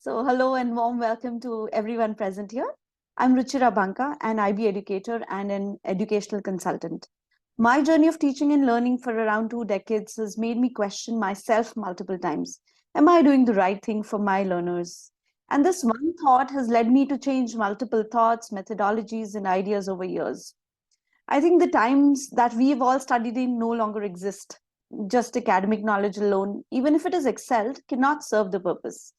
So hello and warm welcome to everyone present here. I'm Ruchira Banka, an IB educator and an educational consultant. My journey of teaching and learning for around 2 decades has made me question myself multiple times. Am I doing the right thing for my learners? And this one thought has led me to change multiple thoughts, methodologies, and ideas over years. I think the times that we've all studied in no longer exist. Just academic knowledge alone, even if it is excelled, cannot serve the purpose.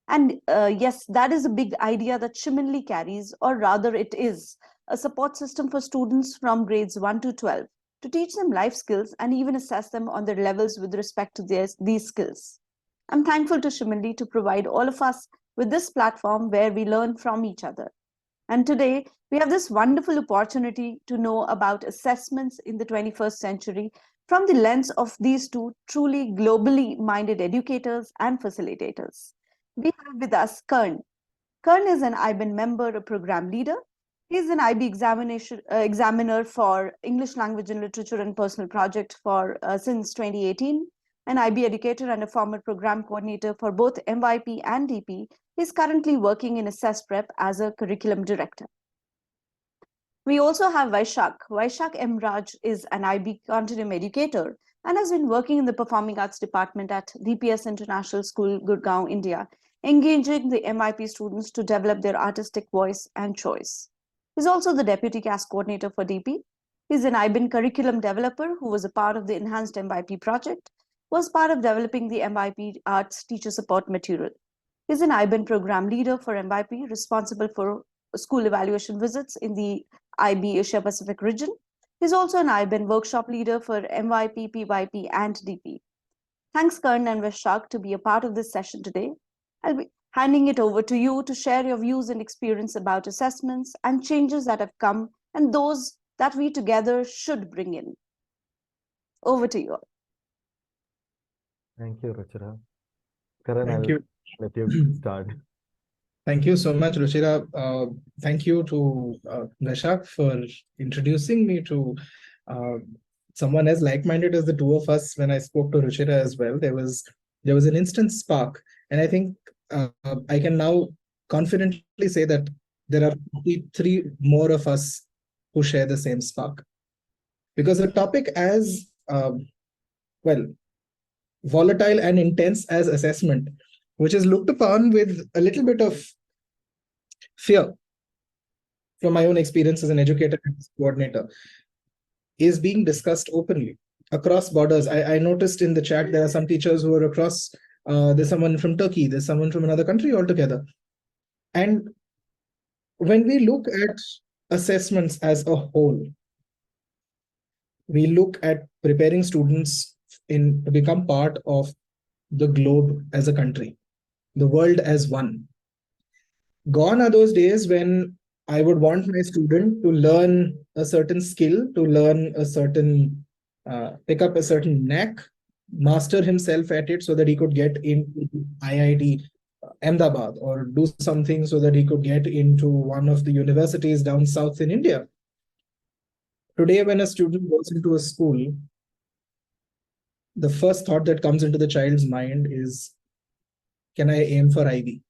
And yes, that is a big idea that Shimanli carries, or rather, it is a support system for students from grades 1 to 12 to teach them life skills and even assess them on their levels with respect to these skills. I'm thankful to Shimanli to provide all of us with this platform where we learn from each other. And today, we have this wonderful opportunity to know about assessments in the 21st century from the lens of these two truly globally minded educators and facilitators. We have with us Kern. Kern is an IBAN member, a program leader. He is an IB examiner for English Language and Literature and Personal Project for since 2018, an IB educator and a former program coordinator for both MYP and DP. He is currently working in Assess Prep as a curriculum director. We also have Vaishak. Vaishak M. Raj is an IB continuum educator and has been working in the Performing Arts Department at DPS International School, Gurgaon, India, engaging the MIP students to develop their artistic voice and choice. He's also the Deputy CAS Coordinator for DP. He's an IBIN curriculum developer who was a part of the Enhanced MIP project, was part of developing the MIP Arts Teacher Support Material. He's an IBIN program leader for MIP, responsible for school evaluation visits in the IB Asia Pacific region. He's also an IBIN workshop leader for MYP, PYP, and DP. Thanks, Kern and Vaishak, to be a part of this session today. I'll be handing it over to you to share your views and experience about assessments and changes that have come and those that we together should bring in. Over to you all. Thank you, Ruchira. Karan, Thank you. Let you start. Thank you so much, Ruchira. Thank you to Vaishak for introducing me to someone as like-minded as the two of us. When I spoke to Ruchira as well, there was an instant spark, and I think I can now confidently say that there are three more of us who share the same spark, because a topic as volatile and intense as assessment, which is looked upon with a little bit of fear from my own experience as an educator and coordinator, is being discussed openly across borders. I noticed in the chat there are some teachers who are across, there's someone from Turkey, there's someone from another country altogether. And when we look at assessments as a whole, we look at preparing students to become part of the globe as a country, the world as one. Gone are those days when I would want my student to learn a certain skill, to learn a certain, pick up a certain knack, master himself at it so that he could get into IIT Ahmedabad, or do something so that he could get into one of the universities down south in India. Today, when a student goes into a school, the first thought that comes into the child's mind is, can I aim for Ivy?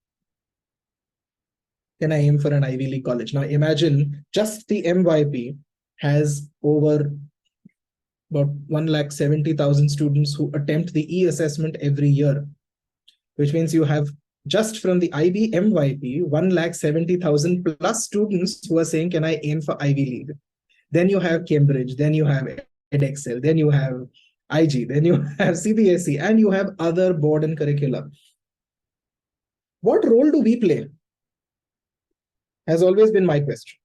Can I aim for an Ivy League college? Now imagine just the MYP has over about 170,000 students who attempt the e-assessment every year, which means you have just from the IB MYP 170,000 plus students who are saying, can I aim for Ivy League? Then you have Cambridge, then you have EdExcel, then you have IG, then you have CBSE, and you have other board and curricula. What role do we play? Has always been my question.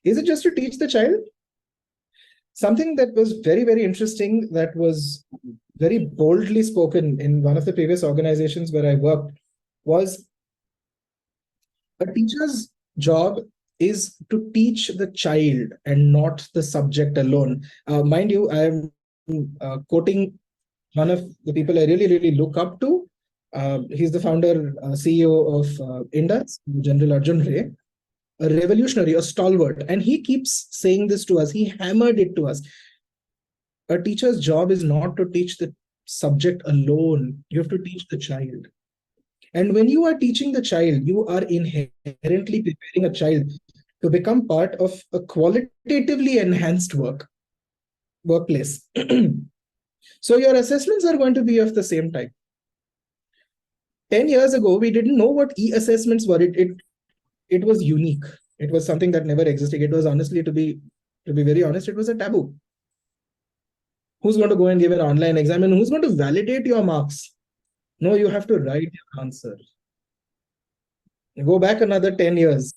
Is it just to teach the child? Something that was very, very interesting, that was very boldly spoken in one of the previous organizations where I worked, was a teacher's job is to teach the child and not the subject alone. Mind you, I am quoting one of the people I really, really look up to. He's the founder, CEO of Indus, General Arjun Ray, a revolutionary, a stalwart. And he keeps saying this to us. He hammered it to us. A teacher's job is not to teach the subject alone. You have to teach the child. And when you are teaching the child, you are inherently preparing a child to become part of a qualitatively enhanced workplace. So your assessments are going to be of the same type. 10 years ago, we didn't know what e-assessments were. It was unique. It was something that never existed. It was honestly, to be very honest, it was a taboo. Who's going to go and give an online exam, and who's going to validate your marks? No, you have to write your answer. Go back another 10 years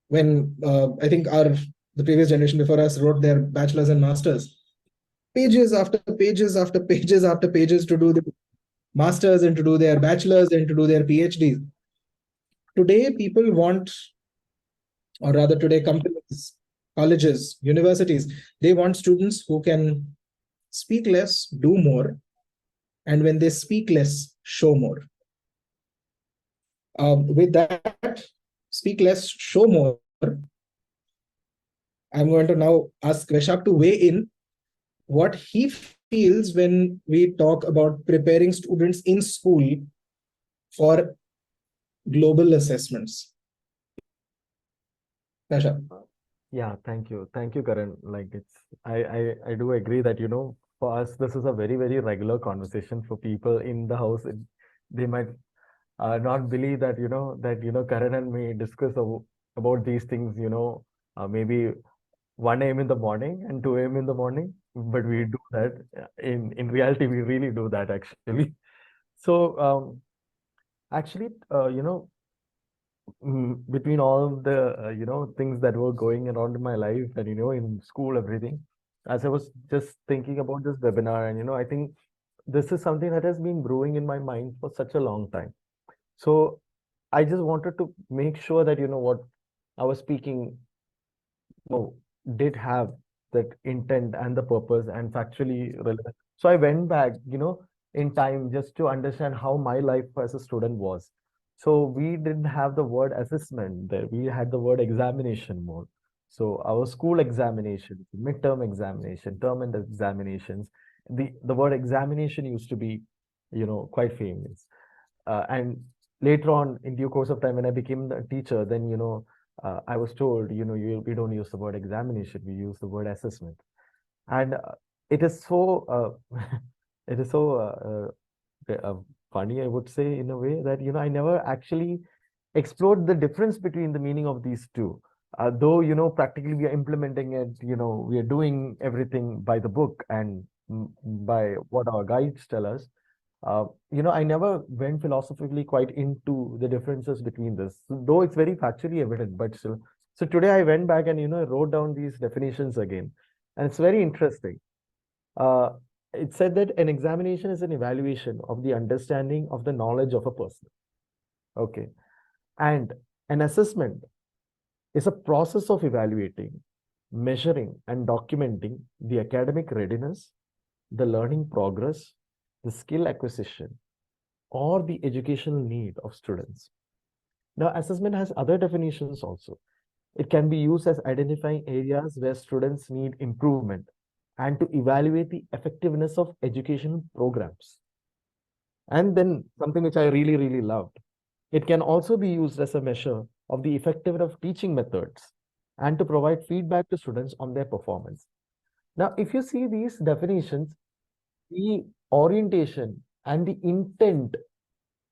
when I think the previous generation before us wrote their bachelor's and masters. Pages after pages after pages after pages to do the masters and to do their bachelor's and to do their PhDs. Today, people want, or rather today companies, colleges, universities, they want students who can speak less, do more, and when they speak less, show more. With that, speak less, show more, I'm going to now ask Veshak to weigh in what he feels when we talk about preparing students in school for global assessments. Veshak. Yeah, thank you. Thank you, Karan. Like I do agree that, for us, this is a very, very regular conversation. For people in the house, they might not believe that, Karan and me discuss about these things, maybe 1 a.m. in the morning and 2 a.m. in the morning, but we do that. In reality, we really do that actually. So actually, between all the things that were going around in my life and in school, everything, as I was just thinking about this webinar, and I think this is something that has been brewing in my mind for such a long time. So I just wanted to make sure that what I was speaking did have that intent and the purpose and factually relevant. So I went back, in time just to understand how my life as a student was. So we didn't have the word assessment there. We had the word examination more. So our school examinations, midterm examination, term and examinations, the word examination used to be, quite famous. And later on, in due course of time, when I became a teacher, then, I was told, we don't use the word examination, we use the word assessment. And it is so, it is so funny, I would say, in a way that, I never actually explored the difference between the meaning of these two. Though, practically we are implementing it, we are doing everything by the book and by what our guides tell us. I never went philosophically quite into the differences between this, though it's very factually evident, but still. So today I went back and, wrote down these definitions again. And it's very interesting. It said that an examination is an evaluation of the understanding of the knowledge of a person. Okay. And an assessment is a process of evaluating, measuring, and documenting the academic readiness, the learning progress, the skill acquisition, or the educational need of students. Now, assessment has other definitions also. It can be used as identifying areas where students need improvement and to evaluate the effectiveness of educational programs. And then something which I really, really loved. It can also be used as a measure of the effectiveness of teaching methods and to provide feedback to students on their performance. Now, if you see these definitions, the orientation and the intent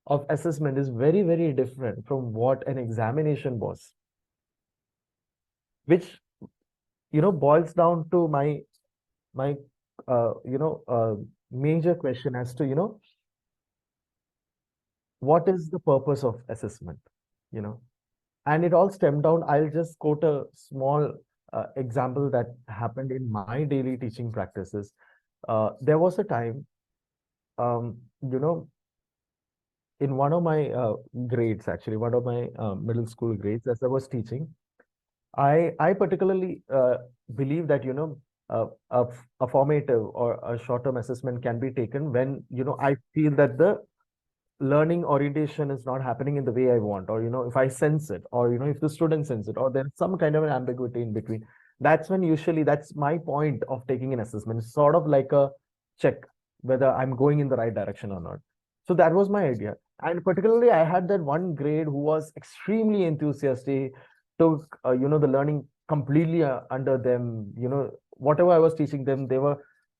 of assessment is very, very different from what an examination was, which, boils down to my major question as to, what is the purpose of assessment, and it all stemmed down. I'll just quote a small example that happened in my daily teaching practices. There was a time, in one of my grades, actually, one of my middle school grades, as I was teaching, I particularly believe that, a formative or a short-term assessment can be taken when, I feel that the learning orientation is not happening in the way I want, or, if I sense it, or, if the student sense it, or there's some kind of an ambiguity in between. That's when usually that's my point of taking an assessment. It's sort of like a check whether I'm going in the right direction or not. So that was my idea. And particularly, I had that one grade who was extremely enthusiastic, took, the learning completely under them. Whatever I was teaching them, they were,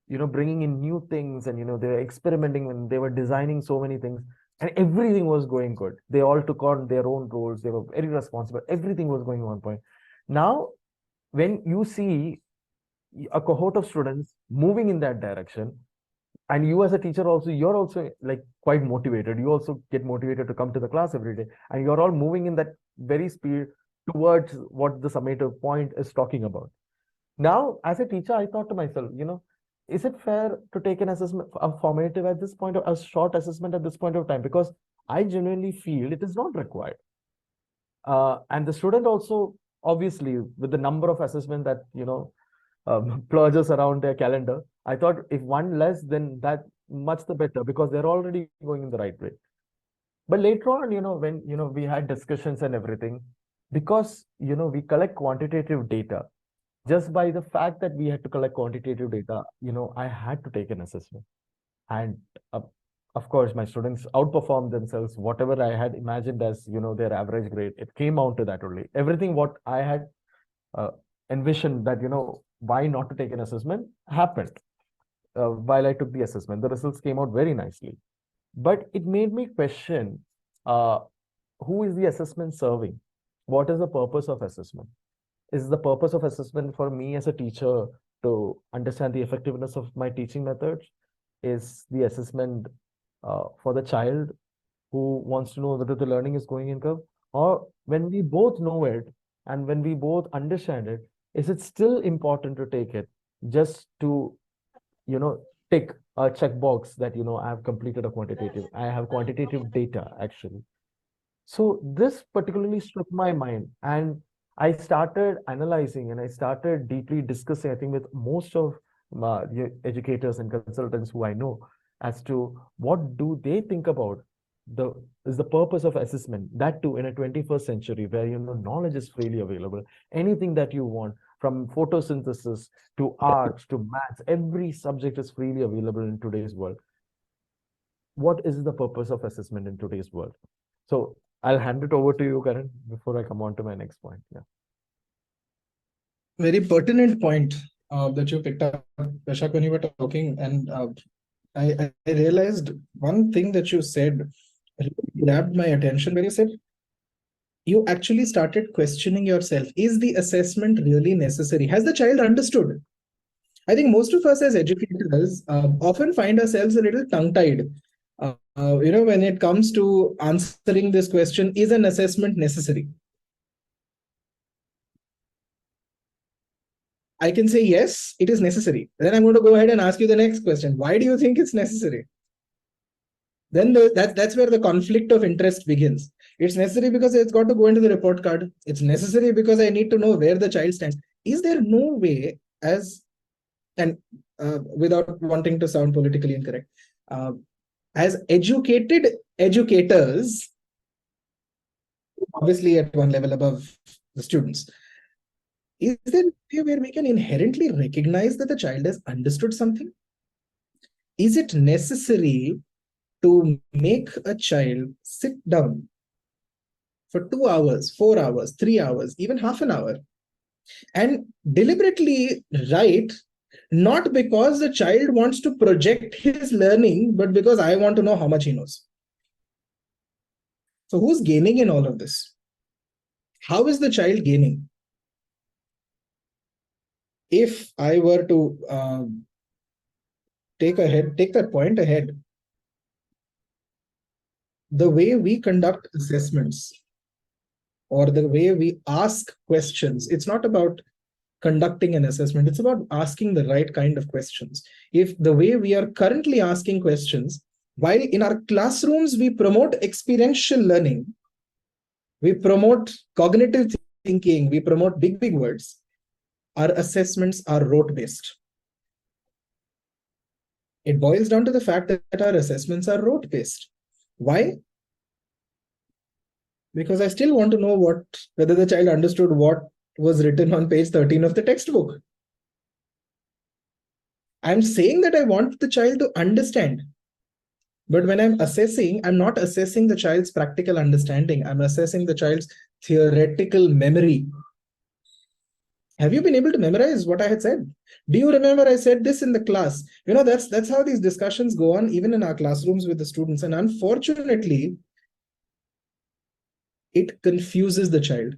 bringing in new things, and, they were experimenting, and they were designing so many things, and everything was going good. They all took on their own roles. They were very responsible. Everything was going on point. Now, when you see a cohort of students moving in that direction, and you as a teacher also, you're also like quite motivated. You also get motivated to come to the class every day, and you're all moving in that very speed towards what the summative point is talking about. Now, as a teacher, I thought to myself, is it fair to take an assessment, a formative at this point, or a short assessment at this point of time? Because I genuinely feel it is not required. And the student also, obviously, with the number of assessment that, plurges around their calendar, I thought if one less, then that much the better, because they're already going in the right way. But later on, when, we had discussions and everything, because, we collect quantitative data, just by the fact that we had to collect quantitative data, I had to take an assessment. And of course, my students outperformed themselves. Whatever I had imagined as, their average grade, it came out to that only. Everything what I had envisioned that, why not to take an assessment happened. While I took the assessment, the results came out very nicely. But it made me question, who is the assessment serving? What is the purpose of assessment? Is the purpose of assessment for me as a teacher to understand the effectiveness of my teaching methods? Is the assessment for the child who wants to know whether the learning is going in curve? Or when we both know it and when we both understand it, is it still important to take it just to, tick a checkbox that, I have completed a quantitative, I have quantitative data actually. So this particularly struck my mind, and I started analyzing and I started deeply discussing, I think, with most of the educators and consultants who I know, as to what do they think about the purpose of assessment, that too in a 21st century where, knowledge is freely available. Anything that you want, from photosynthesis to arts to maths, every subject is freely available in today's world. What is the purpose of assessment in today's world? So I'll hand it over to you, Karan, before I come on to my next point. Yeah. Very pertinent point that you picked up, Vishak, when you were talking. And I realized one thing that you said really grabbed my attention, where you said you actually started questioning yourself. Is the assessment really necessary? Has the child understood? I think most of us as educators often find ourselves a little tongue-tied. When it comes to answering this question, is an assessment necessary? I can say, yes, it is necessary. Then I'm going to go ahead and ask you the next question. Why do you think it's necessary? Then that's where the conflict of interest begins. It's necessary because it's got to go into the report card. It's necessary because I need to know where the child stands. Is there no way, without wanting to sound politically incorrect, as educated educators, obviously at one level above the students, is there a way where we can inherently recognize that the child has understood something? Is it necessary to make a child sit down for 2 hours, 4 hours, 3 hours, even half an hour, and deliberately write, not because the child wants to project his learning, but because I want to know how much he knows? So who's gaining in all of this? How is the child gaining? If I were to take that point ahead, the way we conduct assessments or the way we ask questions, it's not about conducting an assessment, it's about asking the right kind of questions. If the way we are currently asking questions, while in our classrooms we promote experiential learning, we promote cognitive thinking, we promote big words, our assessments are rote-based. It boils down to the fact that our assessments are rote-based. Why? Because I still want to know whether the child understood what was written on page 13 of the textbook. I'm saying that I want the child to understand, But when I'm assessing, I'm not assessing the child's practical understanding. I'm assessing the child's theoretical memory. Have you been able to memorize what I had said? Do you remember I said this in the class? That's how these discussions go on, even in our classrooms with the students. And unfortunately, it confuses the child.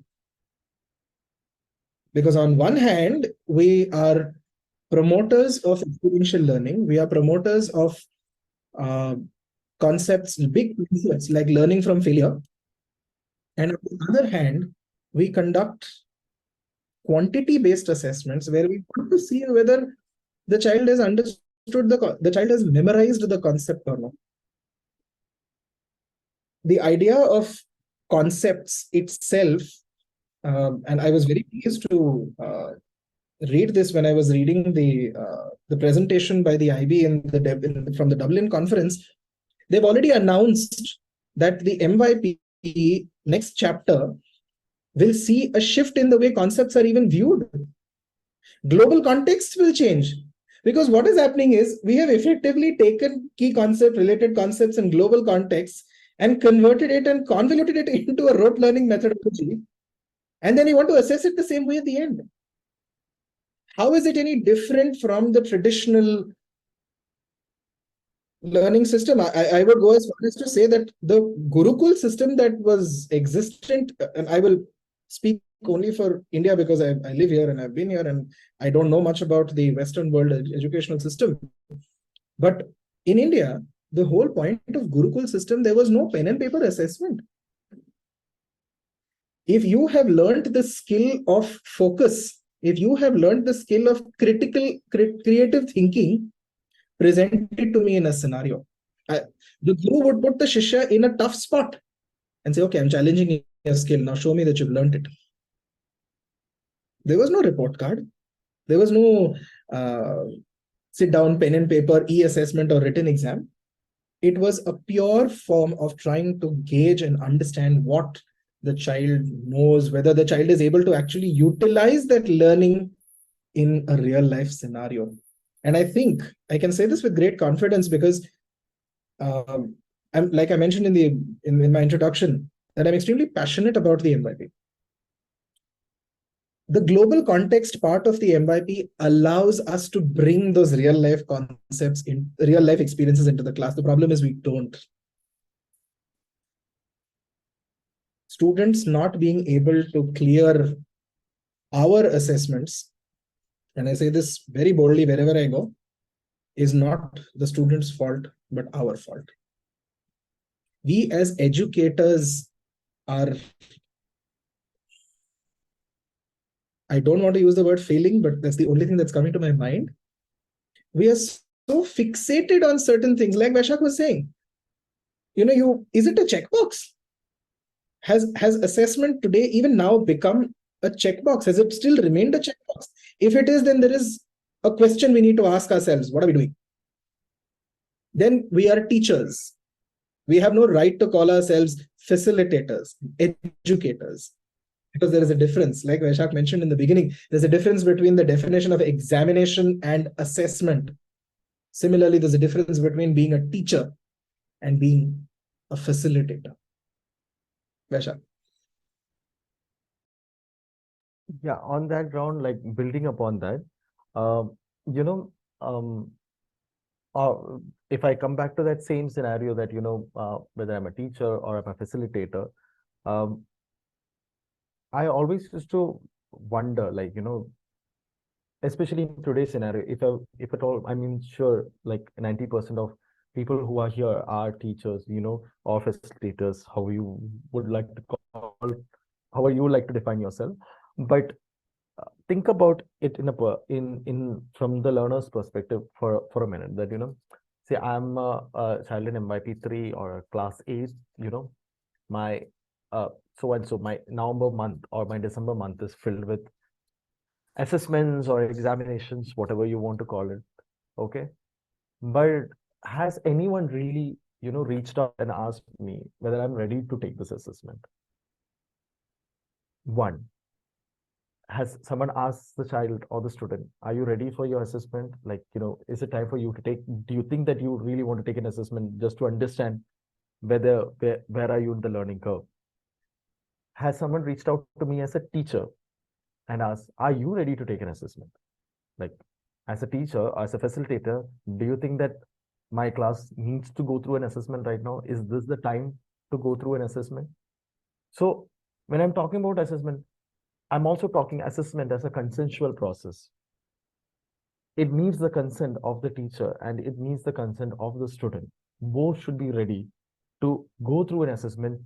Because on one hand, we are promoters of experiential learning. We are promoters of concepts, big concepts like learning from failure. And on the other hand, we conduct quantity-based assessments where we want to see whether the child has understood the child has memorized the concept or not. The idea of concepts itself, and I was very pleased to read this when I was reading the presentation by the IB from the Dublin conference. They've already announced that the MYP next chapter will see a shift in the way concepts are even viewed. Global context will change. Because what is happening is we have effectively taken key concept, related concepts in global contexts and converted it and convoluted it into a rote learning methodology. And then you want to assess it the same way at the end. How is it any different from the traditional learning system? I would go as far as to say that the Gurukul system that was existent, and I will speak only for India because I live here and I've been here and I don't know much about the Western world educational system. But in India, the whole point of Gurukul system, there was no pen and paper assessment. If you have learned the skill of focus, if you have learned the skill of creative thinking, present it to me in a scenario. The guru would put the shishya in a tough spot and say, okay, I'm challenging your skill. Now show me that you've learned it. There was no report card. There was no sit down, pen and paper, e-assessment or written exam. It was a pure form of trying to gauge and understand what the child knows, whether the child is able to actually utilize that learning in a real life scenario. And I think I can say this with great confidence because I'm, like I mentioned in my introduction, that I'm extremely passionate about the MYP. The global context part of the MYP allows us to bring those real life concepts in real life experiences into the class. The problem is we don't. Students not being able to clear our assessments, and I say this very boldly wherever I go, is not the student's fault, but our fault. We as educators are, I don't want to use the word failing, but that's the only thing that's coming to my mind. We are so fixated on certain things, like Vaishak was saying. Is it a checkbox? Has assessment today even now become a checkbox? Has it still remained a checkbox? If it is, then there is a question we need to ask ourselves. What are we doing? Then we are teachers. We have no right to call ourselves facilitators, educators, because there is a difference. Like Vaishak mentioned in the beginning, there's a difference between the definition of examination and assessment. Similarly, there's a difference between being a teacher and being a facilitator. Vaishak. Yeah, on that ground, like building upon that, you know, uh, if I come back to that same scenario that, whether I'm a teacher or I'm a facilitator, um, I always used to wonder, like, especially in today's scenario, if at all, I mean, sure, like 90% of people who are here are teachers, or facilitators, how you would like to call, how you would like to define yourself. But think about it in from the learner's perspective for a minute, that say I'm a child in MYP3 or a class 8, my so and so my November month or my December month is filled with assessments or examinations, whatever you want to call it. Okay, but has anyone really reached out and asked me whether I'm ready to take this assessment? One. has someone asked the child or the student, are you ready for your assessment? Like, is it time for you to take, do you think that you really want to take an assessment just to understand where are you in the learning curve? Has someone reached out to me as a teacher and asked, are you ready to take an assessment? Like, as a teacher, as a facilitator, do you think that my class needs to go through an assessment right now? Is this the time to go through an assessment? So when I'm talking about assessment, I'm also talking assessment as a consensual process. It needs the consent of the teacher and it needs the consent of the student. Both should be ready to go through an assessment,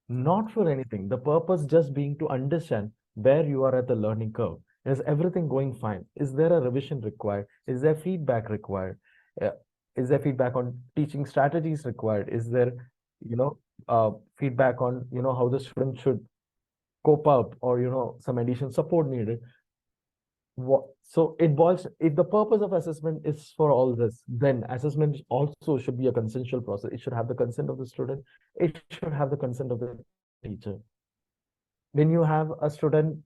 not for anything. The purpose just being to understand where you are at the learning curve. Is everything going fine? Is there a revision required? Is there feedback required? Uh, is there feedback on teaching strategies required? Is there, feedback on, how the student should cope up, or, some additional support needed? So it boils, if the purpose of assessment is for all this, then assessment also should be a consensual process. It should have the consent of the student. It should have the consent of the teacher. When you have a student,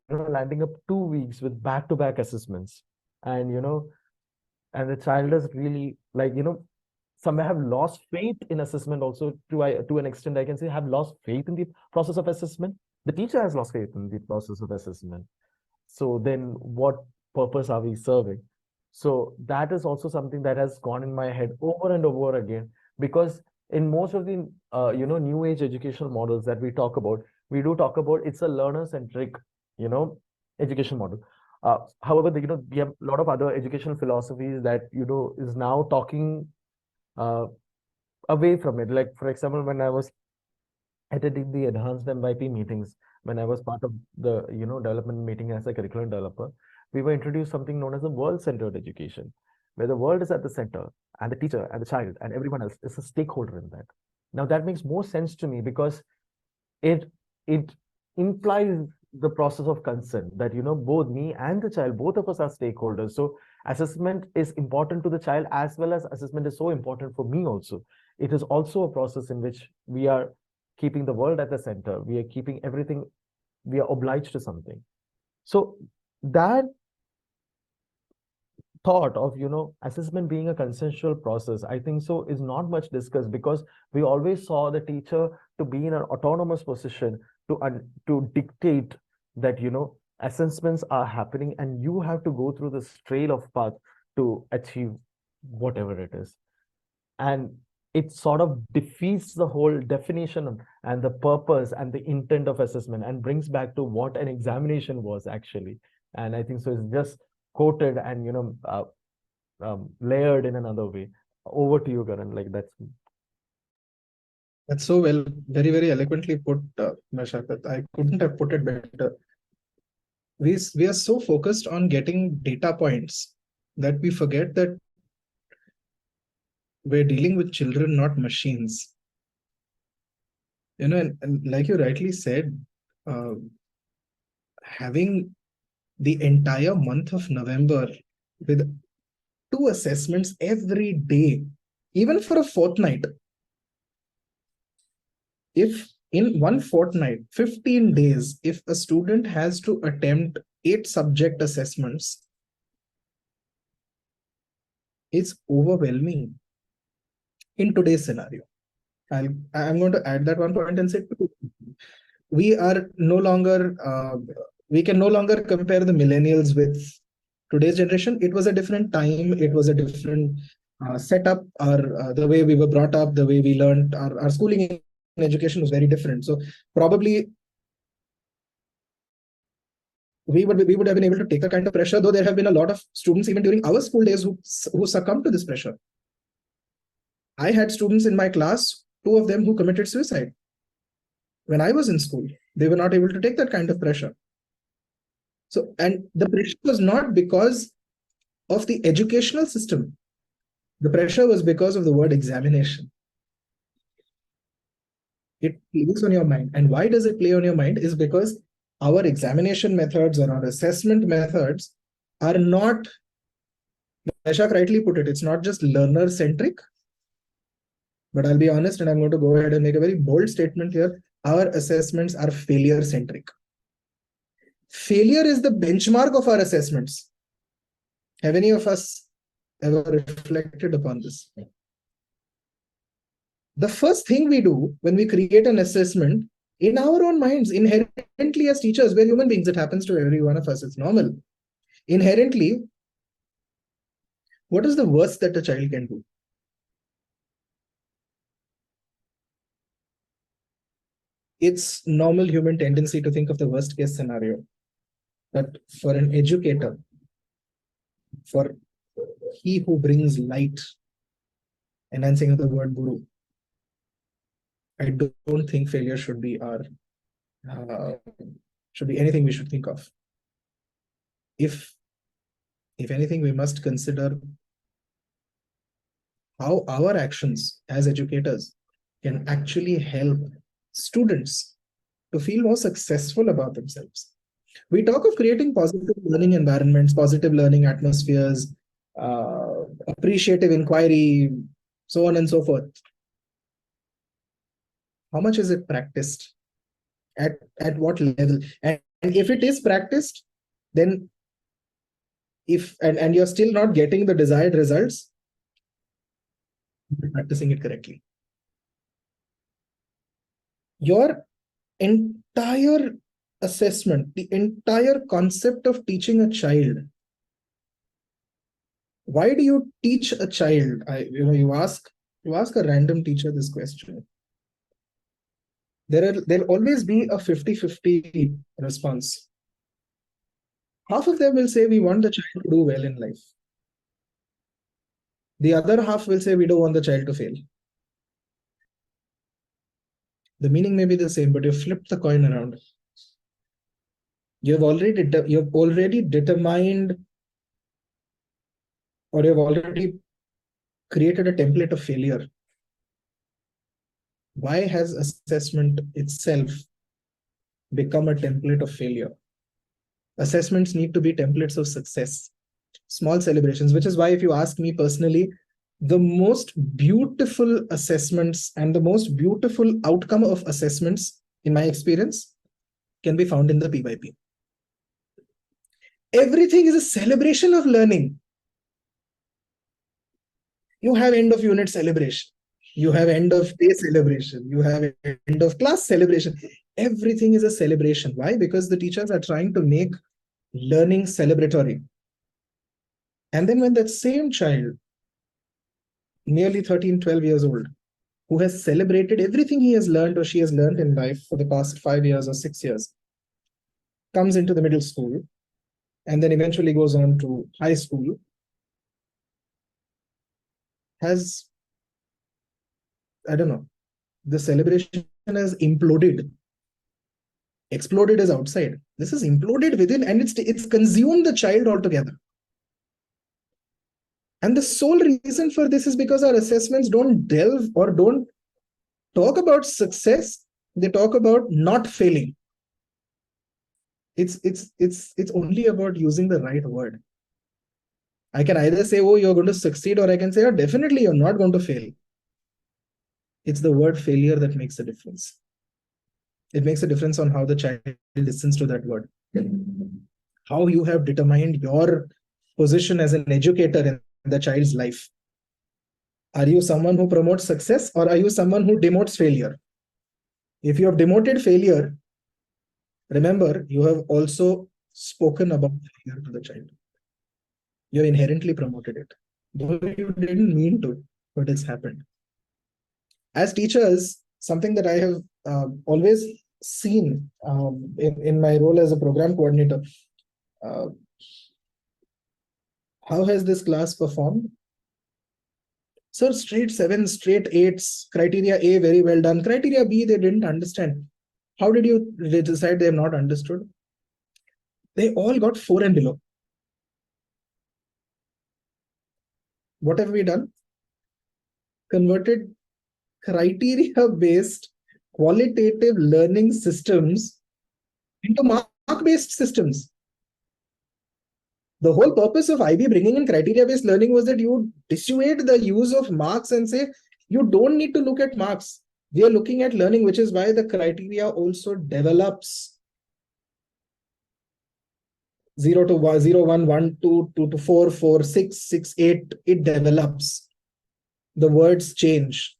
landing up 2 weeks with back-to-back assessments, and and the child is really like, some have lost faith in assessment also, to an extent, I can say, have lost faith in the process of assessment. The teacher has lost faith in the process of assessment. So then what purpose are we serving? So that is also something that has gone in my head over and over again, because in most of the new age educational models that we talk about, we do talk about it's a learner-centric, education model. However, we have a lot of other educational philosophies that, is now talking away from it. Like, for example, when I was attending the enhanced MYP meetings, when I was part of the development meeting as a curriculum developer, we were introduced something known as the world-centered education, where the world is at the center and the teacher and the child and everyone else is a stakeholder in that. Now that makes more sense to me, because it implies the process of consent, that both me and the child, both of us are stakeholders. So assessment is important to the child, as well as assessment is so important for me also. It is also a process in which we are keeping the world at the center. We are keeping everything, we are obliged to something. So that thought of assessment being a consensual process, I think so, is not much discussed, because we always saw the teacher to be in an autonomous position to dictate that assessments are happening and you have to go through this trail of path to achieve whatever it is. And it sort of defeats the whole definition and the purpose and the intent of assessment, and brings back to what an examination was actually. And I think so it's just quoted and layered in another way. Over to you, Karan. Like, that's so well, very, very eloquently put, Mashakat. I couldn't have put it better. We are so focused on getting data points that we forget that we're dealing with children, not machines. And like you rightly said, having the entire month of November with 2 assessments every day, even for a fortnight. If in one fortnight, 15 days, if a student has to attempt 8 subject assessments, it's overwhelming in today's scenario. I'm going to add that one point and say, we are no longer, we can no longer compare the millennials with today's generation. It was a different time. It was a different setup, or the way we were brought up, the way we learned, our schooling and education was very different. So probably we would have been able to take the kind of pressure, though there have been a lot of students even during our school days who succumbed to this pressure. I had students in my class, 2 of them who committed suicide. When I was in school, they were not able to take that kind of pressure. So, and the pressure was not because of the educational system. The pressure was because of the word examination. It plays on your mind. And why does it play on your mind? Is because our examination methods or our assessment methods are not, Ashak rightly put it, it's not just learner-centric. But I'll be honest, and I'm going to go ahead and make a very bold statement here. Our assessments are failure-centric. Failure is the benchmark of our assessments. Have any of us ever reflected upon this? The first thing we do when we create an assessment in our own minds, inherently as teachers, we're human beings, it happens to every one of us, it's normal. Inherently, what is the worst that a child can do? It's normal human tendency to think of the worst case scenario. But for an educator, for he who brings light, enhancing of the word guru, I don't think failure should be anything we should think of. If anything, we must consider how our actions as educators can actually help students to feel more successful about themselves. We talk of creating positive learning environments, positive learning atmospheres, appreciative inquiry, so on and so forth. How much is it practiced? At what level? And if it is practiced, then and you're still not getting the desired results, you're practicing it correctly. Your entire assessment, the entire concept of teaching a child. Why do you teach a child? You ask a random teacher this question. There'll always be a 50-50 response. Half of them will say we want the child to do well in life. The other half will say we don't want the child to fail. The meaning may be the same, but you flip the coin around. You've already determined, or you've already created a template of failure. Why has assessment itself become a template of failure? Assessments need to be templates of success, small celebrations, which is why, if you ask me personally, the most beautiful assessments and the most beautiful outcome of assessments, in my experience, can be found in the P by P. Everything is a celebration of learning. You have end of unit celebration. You have end of day celebration. You have end of class celebration. Everything is a celebration. Why? Because the teachers are trying to make learning celebratory. And then when that same child, nearly 13, 12 years old, who has celebrated everything he has learned or she has learned in life for the past 5 years or 6 years, comes into the middle school, and then eventually goes on to high school, has, I don't know, the celebration has imploded. Exploded is outside. This is imploded within, and it's consumed the child altogether. And the sole reason for this is because our assessments don't delve or don't talk about success. They talk about not failing. It's only about using the right word. I can either say, oh, you're going to succeed, or I can say, oh, definitely you're not going to fail. It's the word failure that makes a difference. It makes a difference on how the child listens to that word. How you have determined your position as an educator in the child's life. Are you someone who promotes success, or are you someone who demotes failure? If you have demoted failure, remember, you have also spoken about failure to the child. You have inherently promoted it. Though you didn't mean to, but it's happened. As teachers, something that I have always seen in my role as a program coordinator, how has this class performed? Sir, straight 7s, straight 8s, criteria A, very well done. Criteria B, they didn't understand. How did you decide they have not understood? They all got 4 and below. What have we done? Converted criteria-based qualitative learning systems into mark-based systems. The whole purpose of IB bringing in criteria-based learning was that you dissuade the use of marks and say, you don't need to look at marks. We are looking at learning, which is why the criteria also develops 0 to 1, 0, 1, 1, 2, 2 to 4, 4, 6, 6, 8, it develops. The words change.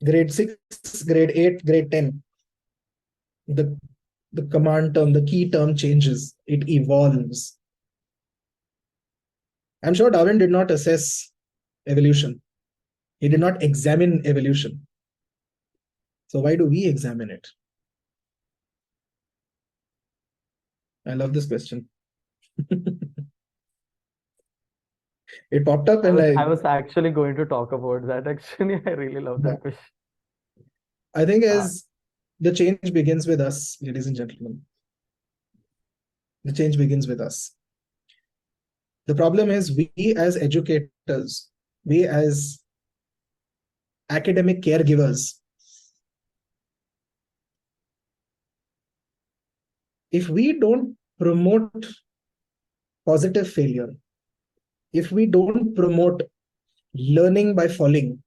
Grade 6, grade 8, grade 10. The command term, the key term changes. It evolves. I'm sure Darwin did not assess evolution. He did not examine evolution. So why do we examine it? I love this question. It popped up and I was actually going to talk about that. Actually, I really love that question. I think as the change begins with us, ladies and gentlemen. The change begins with us. The problem is we as educators, we as academic caregivers, if we don't promote positive failure, if we don't promote learning by falling,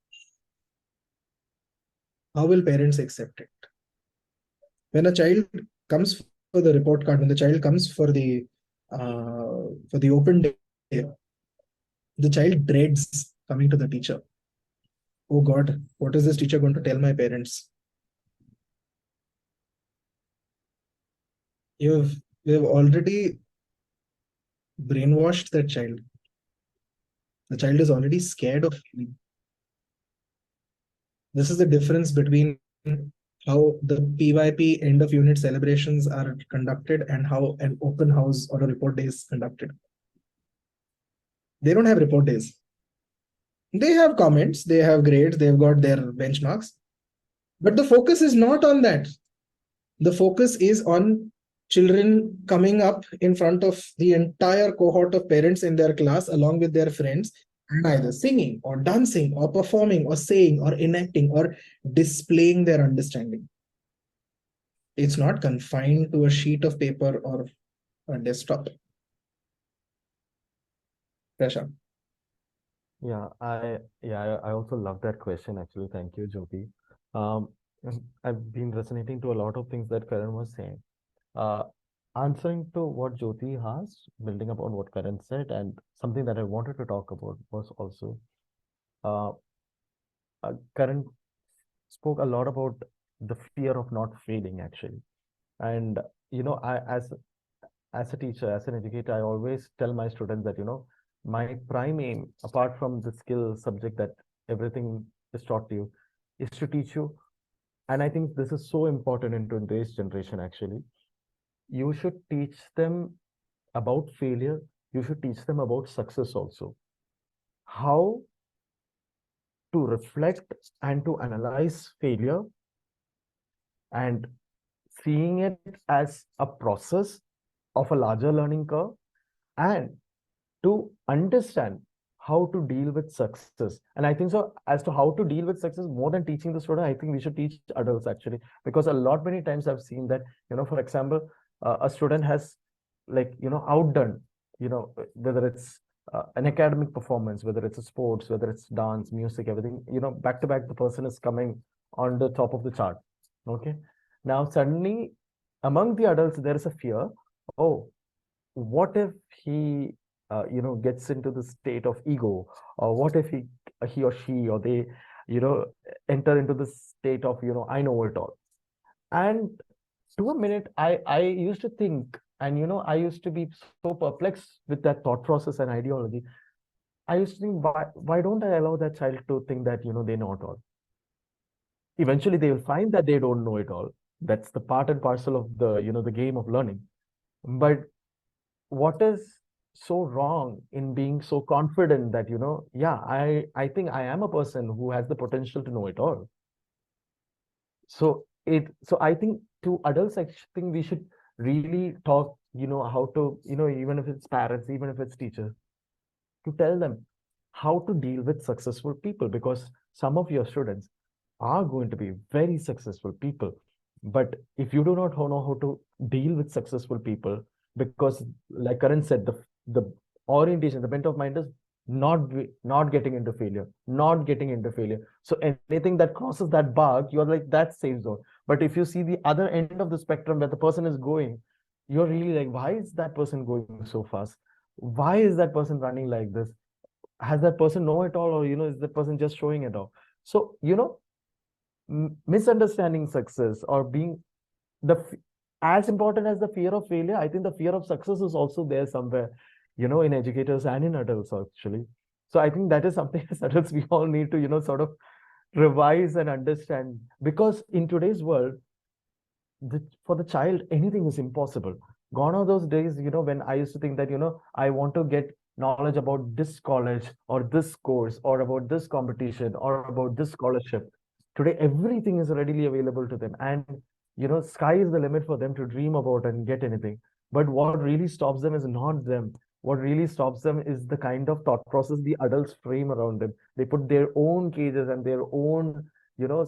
how will parents accept it? When a child comes for the report card, when the child comes for the open day, the child dreads coming to the teacher. Oh God, what is this teacher going to tell my parents? We've already brainwashed that child. The child is already scared of failing. This is the difference between how the PYP end of unit celebrations are conducted and how an open house or a report day is conducted. They don't have report days. They have comments, they have grades, they've got their benchmarks. But the focus is not on that. The focus is on children coming up in front of the entire cohort of parents in their class along with their friends and either singing or dancing or performing or saying or enacting or displaying their understanding. It's not confined to a sheet of paper or a desktop. Prashant. I also love that question actually. Thank you, Jyoti. Um, I've been resonating to a lot of things that Karan was saying. Answering to what Jyoti asked, building upon what Karan said, and something that I wanted to talk about was also uh, Karan spoke a lot about the fear of not failing actually. And I as a teacher, as an educator, I always tell my students that my prime aim, apart from the skill subject that everything is taught to you, is to teach you. And I think this is so important in today's generation actually. You should teach them about failure. You should teach them about success also. How to reflect and to analyze failure and seeing it as a process of a larger learning curve and to understand how to deal with success. And I think so, as to how to deal with success, more than teaching the student, I think we should teach adults actually, because a lot many times I've seen that, for example, a student has outdone, whether it's an academic performance, whether it's a sports, whether it's dance, music, everything, back to back, the person is coming on the top of the chart. Okay. Now, suddenly among the adults, there is a fear. Oh, what if he gets into the state of ego, or what if he or she or they enter into the state of I know it all. And to a minute I used to think, and I used to be so perplexed with that thought process and ideology. I used to think, why don't I allow that child to think that they know it all? Eventually they will find that they don't know it all. That's the part and parcel of the the game of learning. But what is so wrong in being so confident that yeah, I think I am a person who has the potential to know it all. So I think to adults, I think we should really talk, how to, even if it's parents, even if it's teachers, to tell them how to deal with successful people, because some of your students are going to be very successful people. But if you do not know how to deal with successful people, because like Karan said, the orientation, the bent of mind is not getting into failure, not getting into failure. So anything that crosses that bar, you're like, that's safe zone. But if you see the other end of the spectrum where the person is going, you're really like, why is that person going so fast? Why is that person running like this? Has that person know it all, or is that person just showing it off? So misunderstanding success or being the as important as the fear of failure, I think the fear of success is also there somewhere, in educators and in adults actually. So I think that is something as adults we all need to sort of revise and understand, because in today's world, for the child anything is impossible. Gone are those days, when I used to think that I want to get knowledge about this college or this course or about this competition or about this scholarship. Today everything is readily available to them, and sky is the limit for them to dream about and get anything. But what really stops them is not them. What really stops them is the kind of thought process the adults frame around them. They put their own cages and their own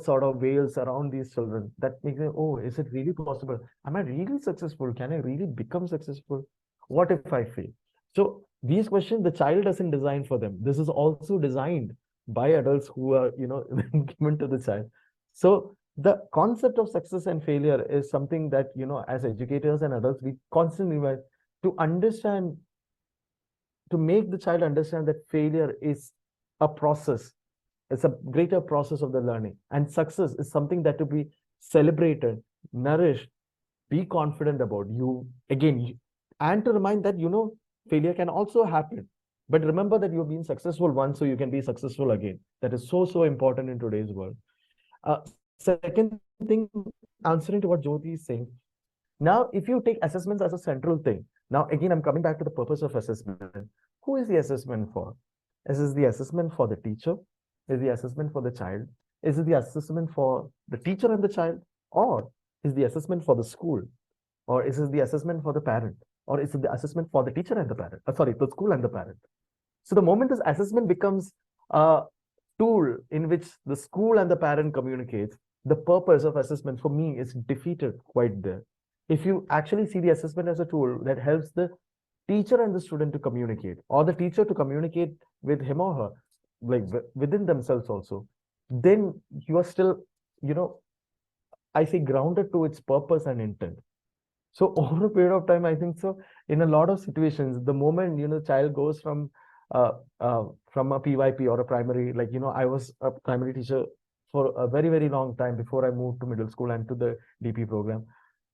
sort of veils around these children that makes them, oh, is it really possible? Am I really successful? Can I really become successful? What if I fail? So these questions, the child doesn't design for them. This is also designed by adults who are, given to the child. So the concept of success and failure is something that, as educators and adults, we constantly want to understand, to make the child understand that failure is a process. It's a greater process of the learning. And success is something that to be celebrated, nourished, be confident about. And to remind that, failure can also happen. But remember that you've been successful once, so you can be successful again. That is so, so important in today's world. Second thing, answering to what Jyoti is saying, now, if you take assessments as a central thing, now again, I'm coming back to the purpose of assessment. Who is the assessment for? Is this the assessment for the teacher? Is the assessment for the child? Is it the assessment for the teacher and the child? Or is the assessment for the school? Or is it the assessment for the parent? Or is it the assessment for the teacher and the parent? Sorry, the school and the parent. So the moment this assessment becomes a tool in which the school and the parent communicates, the purpose of assessment for me is defeated quite there. If you actually see the assessment as a tool that helps the teacher and the student to communicate, or the teacher to communicate with him or her, like within themselves also, then you are still, I say, grounded to its purpose and intent. So over a period of time, I think so, in a lot of situations, the moment, child goes uh, from a PYP or a primary, like, I was a primary teacher for a very, very long time before I moved to middle school and to the DP program.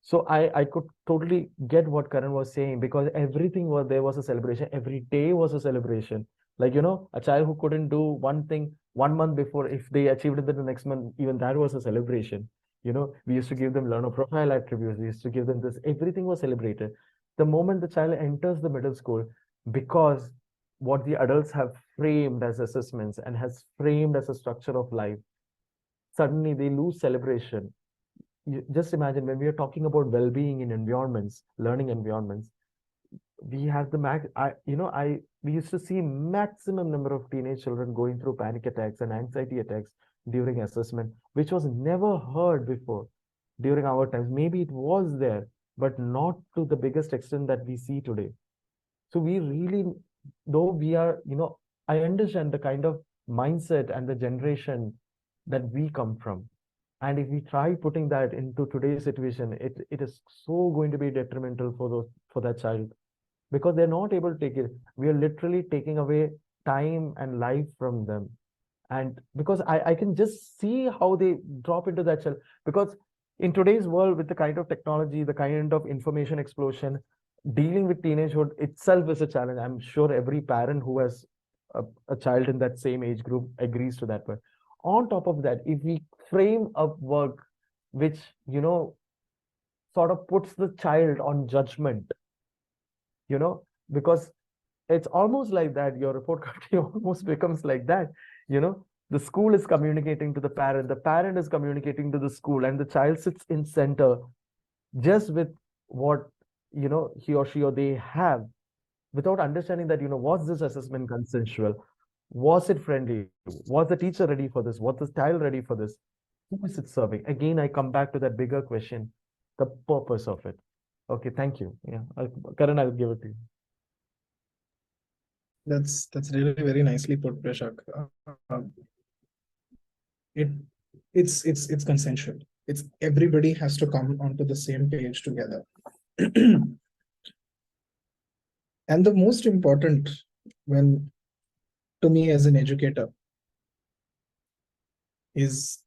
So I could totally get what Karan was saying, because everything was there was a celebration. Every day was a celebration. Like, a child who couldn't do one thing 1 month before, if they achieved it the next month, even that was a celebration. We used to give them learner profile attributes. We used to give them this. Everything was celebrated. The moment the child enters the middle school, because what the adults have framed as assessments and has framed as a structure of life, suddenly they lose celebration. You just imagine, when we are talking about well-being in environments, learning environments, we have the max. We used to see maximum number of teenage children going through panic attacks and anxiety attacks during assessment, which was never heard before during our times. Maybe it was there, but not to the biggest extent that we see today. So we really, though we are, I understand the kind of mindset and the generation that we come from. And if we try putting that into today's situation, it is so going to be detrimental for that child, because they're not able to take it. We are literally taking away time and life from them. And because I can just see how they drop into that shell. Because in today's world, with the kind of technology, the kind of information explosion, dealing with teenagehood itself is a challenge. I'm sure every parent who has a child in that same age group agrees to that. But on top of that, if we frame a work which, sort of puts the child on judgment, because it's almost like that, your report card almost becomes like that. The school is communicating to the parent is communicating to the school, and the child sits in center just with what he or she or they have, without understanding that, was this assessment consensual? Was it friendly? Was the teacher ready for this? Was the child ready for this? Who is it serving? Again, I come back to that bigger question, the purpose of it. Okay, thank you. Yeah, Karan, I'll give it to you. That's really very nicely put, Prashak. It it's consensual. It's everybody has to come onto the same page together. And the most important, when to me as an educator, is,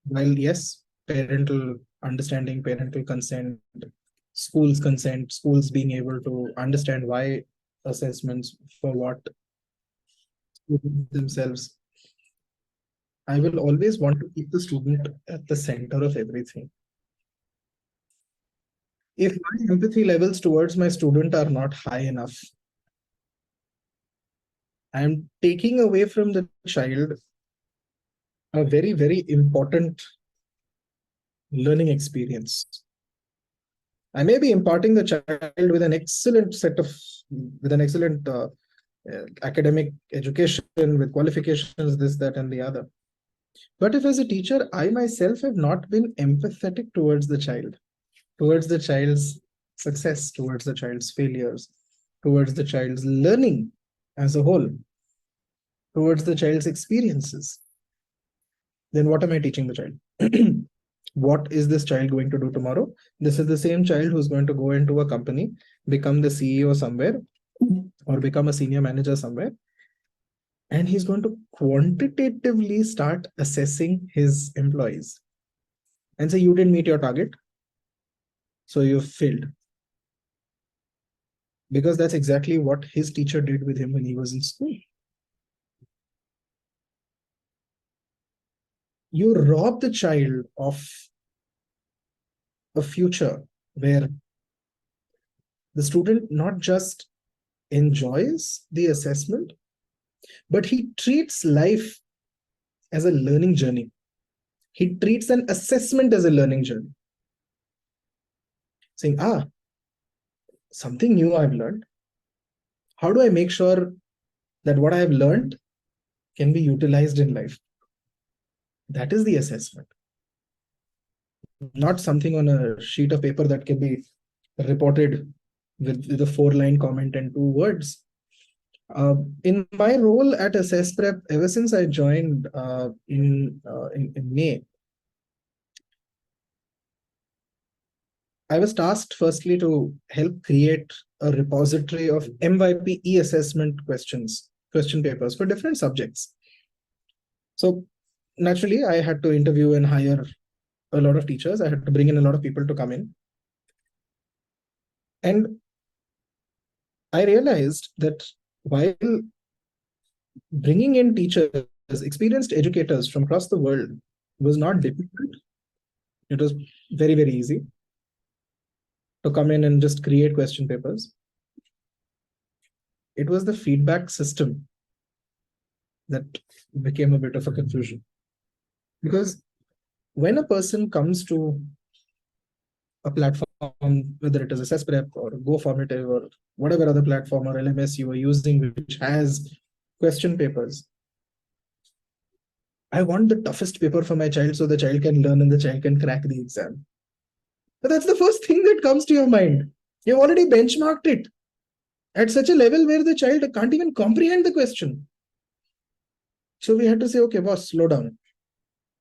while yes, parental understanding, parental consent, schools being able to understand why assessments, for what, themselves, I will always want to keep the student at the center of everything. If my empathy levels towards my student are not high enough, I'm taking away from the child a very, very important learning experience. I may be imparting the child with an excellent academic education, with qualifications, this, that, and the other. But if as a teacher, I myself have not been empathetic towards the child's success, towards the child's failures, towards the child's learning as a whole, towards the child's experiences, then what am I teaching the child? What is this child going to do tomorrow? This is the same child who's going to go into a company, become the CEO somewhere, or become a senior manager somewhere, and he's going to quantitatively start assessing his employees and say, you didn't meet your target, so you've failed. Because that's exactly what his teacher did with him when he was in school. You rob the child of a future where the student not just enjoys the assessment, but he treats life as a learning journey. He treats an assessment as a learning journey. Saying, something new I've learned. How do I make sure that what I have learned can be utilized in life? That is the assessment. Not something on a sheet of paper that can be reported with a 4-line comment and 2 words. In my role at Assess Prep, ever since I joined in May, I was tasked firstly to help create a repository of MYP e-assessment question papers for different subjects. So naturally, I had to interview and hire a lot of teachers. I had to bring in a lot of people to come in. And I realized that while bringing in teachers, experienced educators from across the world was not difficult, it was very, very easy to come in and just create question papers. It was the feedback system that became a bit of a confusion. Because when a person comes to a platform, whether it is Assess Prep or Go Formative or whatever other platform or LMS you are using, which has question papers, I want the toughest paper for my child so the child can learn and the child can crack the exam. But that's the first thing that comes to your mind. You've already benchmarked it at such a level where the child can't even comprehend the question. So we had to say, okay, boss, slow down.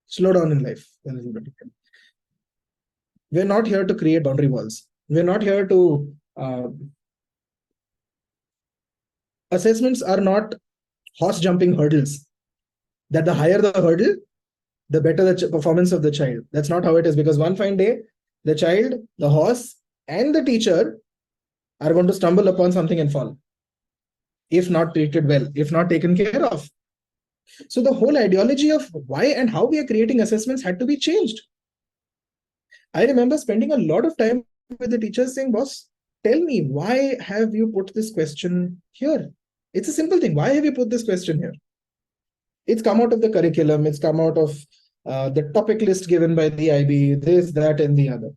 Slow down in life a little bit. We're not here to create boundary walls. We're not here to... assessments are not horse jumping hurdles. That the higher the hurdle, the better the performance of the child. That's not how it is, because one fine day, the child, the horse, and the teacher are going to stumble upon something and fall, if not treated well, if not taken care of. So the whole ideology of why and how we are creating assessments had to be changed. I remember spending a lot of time with the teachers saying, boss, tell me, why have you put this question here? It's a simple thing. Why have you put this question here? It's come out of the curriculum. It's come out of the topic list given by the IB, this, that, and the other.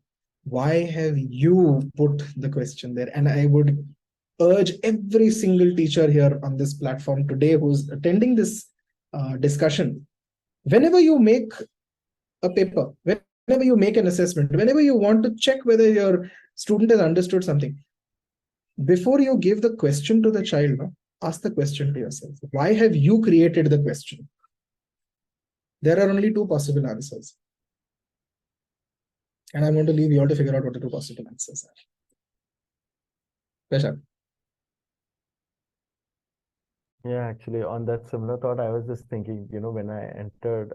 Why have you put the question there? And I would urge every single teacher here on this platform today who's attending this discussion, whenever you make a paper, whenever you make an assessment, whenever you want to check whether your student has understood something, before you give the question to the child, ask the question to yourself. Why have you created the question? There are only 2 possible answers. And I'm going to leave you all to figure out what the two possible answers are. Prashant. Yeah, actually, on that similar thought, I was just thinking, when I entered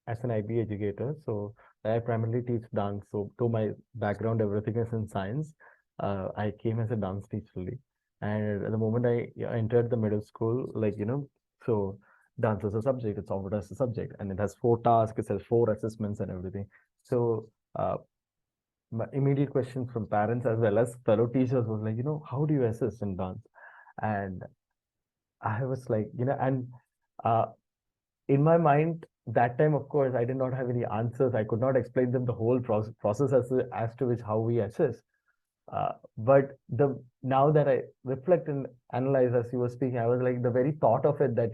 as an IB educator, so I primarily teach dance. So, to my background, everything is in science. I came as a dance teacher only. And the moment I entered the middle school, so dance is a subject, it's offered as a subject, and it has 4 tasks, it has 4 assessments and everything. So, my immediate question from parents as well as fellow teachers was like, how do you assess in dance? And I was like, and uh, in my mind, that time, of course, I did not have any answers. I could not explain them the whole process as to which how we assess. But now that I reflect and analyze as you were speaking, I was like the very thought of it that,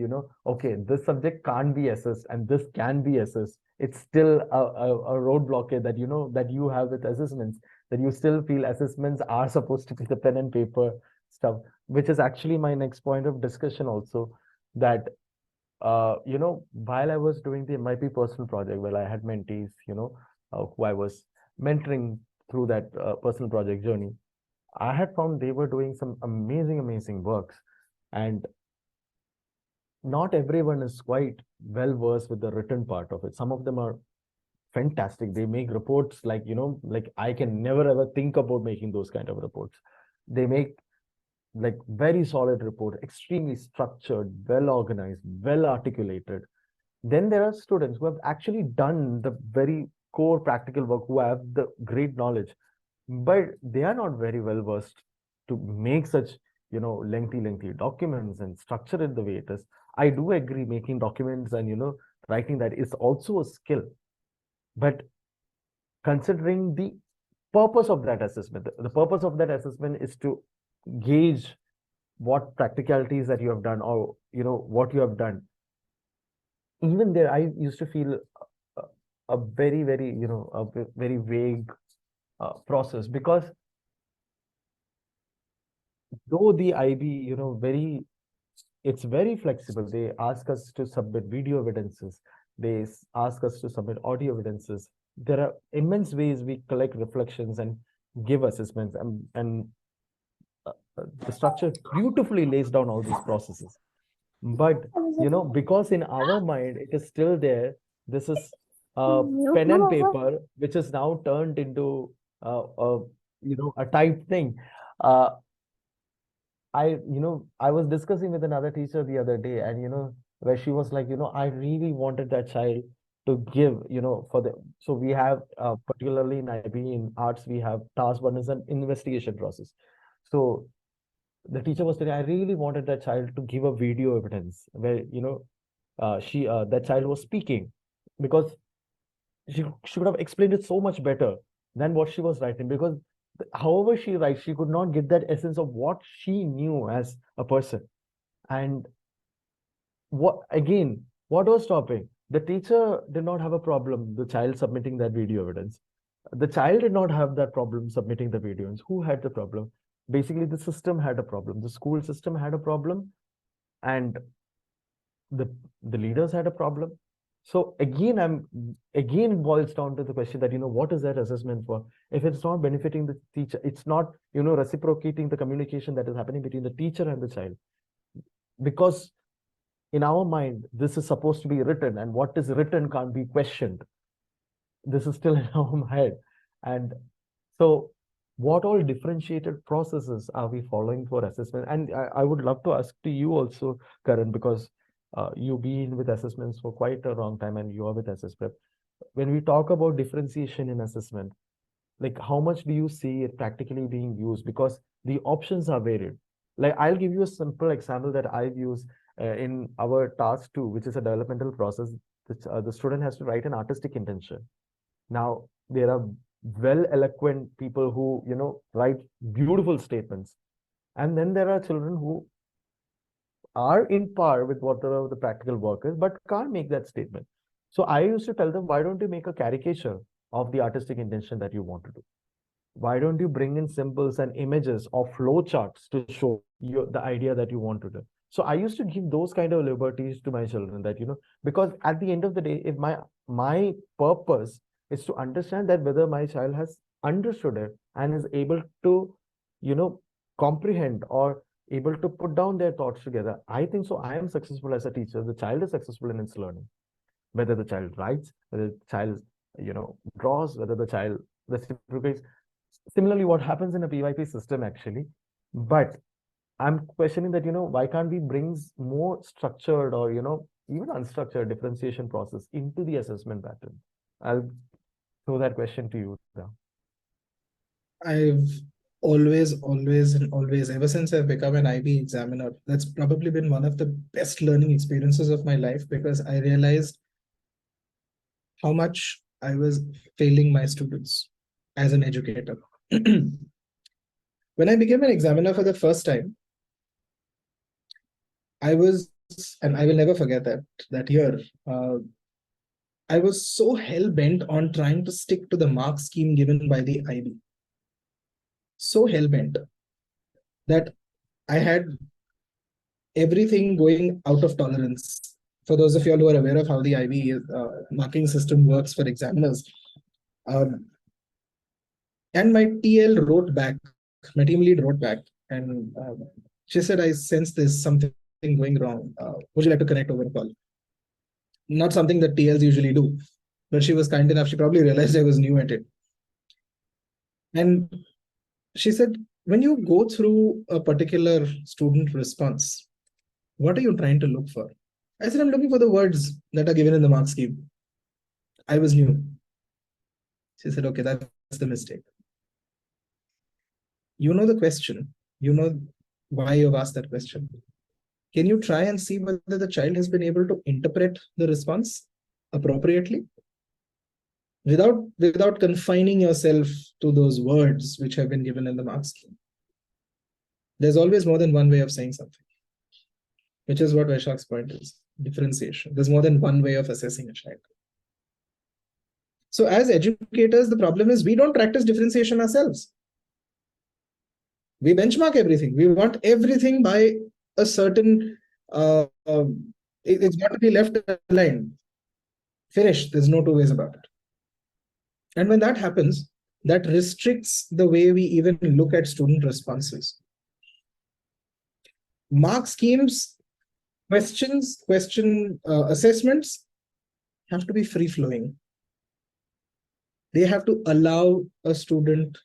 okay, this subject can't be assessed and this can be assessed. It's still a roadblock that, that you have with assessments, that you still feel assessments are supposed to be the pen and paper stuff, which is actually my next point of discussion also, that while I was doing the MIP personal project, well, I had mentees, who I was mentoring through that personal project journey. I had found they were doing some amazing, amazing works. And not everyone is quite well versed with the written part of it. Some of them are fantastic. They make reports like, like I can never ever think about making those kind of reports. They make like very solid report, extremely structured, well organized, well articulated. Then there are students who have actually done the very core practical work, who have the great knowledge, but they are not very well versed to make such, lengthy documents and structure it the way it is. I do agree making documents and, writing that is also a skill. But considering the purpose of that assessment, the purpose of that assessment is to gauge what practicalities that you have done, or, what you have done. Even there, I used to feel a, a very, very vague process, because though the IB, it's very flexible. They ask us to submit video evidences. They ask us to submit audio evidences. There are immense ways we collect reflections and give assessments, and the structure beautifully lays down all these processes. But, because in our mind, it is still there. This is pen and paper, which is now turned into a type thing. Uh, I was discussing with another teacher the other day, and, where she was like, I really wanted that child to give, so we have, particularly in IB, in arts, we have task one is an investigation process. So the teacher was telling, I really wanted that child to give a video evidence where, that child was speaking, because she could have explained it so much better than what she was writing, because however she writes, she could not get that essence of what she knew as a person. And what was stopping? The teacher did not have a problem, the child submitting that video evidence. The child did not have that problem submitting the videos. Who had the problem? Basically, the system had a problem. The school system had a problem, and the leaders had a problem. So again, it boils down to the question that, what is that assessment for? If it's not benefiting the teacher, it's not, reciprocating the communication that is happening between the teacher and the child. Because in our mind, this is supposed to be written, and what is written can't be questioned. This is still in our head. And so what all differentiated processes are we following for assessment? And I would love to ask to you also, Karan, because you've been with assessments for quite a long time and you are with SS Prep. When we talk about differentiation in assessment, like how much do you see it practically being used? Because the options are varied. Like I'll give you a simple example that I've used in our task 2, which is a developmental process. The student has to write an artistic intention. Now, there are well eloquent people who, write beautiful statements. And then there are children who are in par with whatever the practical work is, but can't make that statement. So I used to tell them, why don't you make a caricature of the artistic intention that you want to do? Why don't you bring in symbols and images or flow charts to show you the idea that you want to do? So I used to give those kind of liberties to my children, that, because at the end of the day, if my purpose It's to understand that whether my child has understood it and is able to, comprehend or able to put down their thoughts together. I think so. I am successful as a teacher. The child is successful in its learning. Whether the child writes, whether the child, draws, whether the child reciprocates. Similarly, what happens in a PYP system actually. But I'm questioning that, why can't we bring more structured or, even unstructured differentiation process into the assessment pattern? I'll throw that question to you now. I've always, ever since I've become an IB examiner, that's probably been one of the best learning experiences of my life, because I realized how much I was failing my students as an educator. When I became an examiner for the first time, I was, and I will never forget that year, I was so hell-bent on trying to stick to the mark scheme given by the IB. So hell-bent that I had everything going out of tolerance. For those of you all who are aware of how the IB marking system works for examiners, and my TL wrote back, my team lead wrote back, and she said, I sense there's something going wrong. Would you like to connect over a call? Not something that TLs usually do, but she was kind enough. She probably realized I was new at it. And she said, when you go through a particular student response, what are you trying to look for? I said, I'm looking for the words that are given in the mark scheme. I was new. She said, okay, that's the mistake. You know the question. You know why you've asked that question. Can you try and see whether the child has been able to interpret the response appropriately? Without confining yourself to those words which have been given in the mark scheme. There's always more than one way of saying something, which is what Vaishak's point is, differentiation. There's more than one way of assessing a child. So as educators, the problem is we don't practice differentiation ourselves. We benchmark everything. We want everything by a certain, it's got to be left aligned. Finished. There's no two ways about it. And when that happens, that restricts the way we even look at student responses. Mark schemes, assessments have to be free-flowing. They have to allow a student